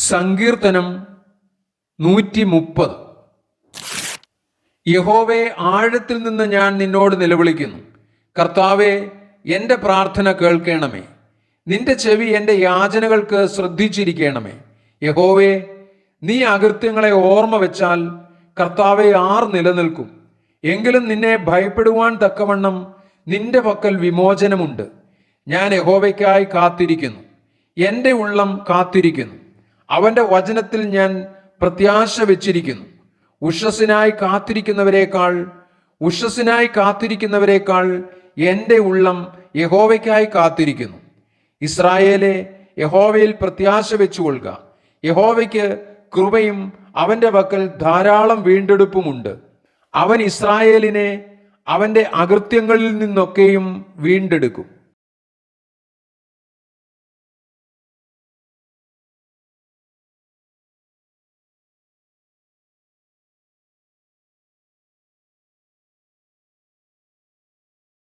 സങ്കീർത്തനം 130. യഹോവേ, ആഴത്തിൽ നിന്ന് ഞാൻ നിന്നോട് നിലവിളിക്കുന്നു. കർത്താവേ, എൻ്റെ പ്രാർത്ഥന കേൾക്കണമേ. നിന്റെ ചെവി എൻ്റെ യാചനകൾക്ക് ശ്രദ്ധിച്ചിരിക്കണമേ. യഹോവേ, നീ അകൃത്യങ്ങളെ ഓർമ്മ വെച്ചാൽ കർത്താവെ ആർ നിലനിൽക്കും? എങ്കിലും നിന്നെ ഭയപ്പെടുവാൻ തക്കവണ്ണം നിന്റെ പക്കൽ വിമോചനമുണ്ട്. ഞാൻ യഹോവയ്ക്കായി കാത്തിരിക്കുന്നു, എൻ്റെ ഉള്ളം കാത്തിരിക്കുന്നു. അവന്റെ വചനത്തിൽ ഞാൻ പ്രത്യാശ വെച്ചിരിക്കുന്നു. ഉഷസ്സിനായി കാത്തിരിക്കുന്നവരെക്കാൾ എൻ്റെ ഉള്ളം യഹോവയ്ക്കായി കാത്തിരിക്കുന്നു. ഇസ്രായേലെ, യഹോവയിൽ പ്രത്യാശ വെച്ചുകൊള്ളുക. യഹോവയ്ക്ക് കൃപയും അവന്റെ പക്കൽ ധാരാളം വീണ്ടെടുപ്പുമുണ്ട്. അവൻ ഇസ്രായേലിനെ അവന്റെ അകൃത്യങ്ങളിൽ നിന്നൊക്കെയും വീണ്ടെടുക്കും.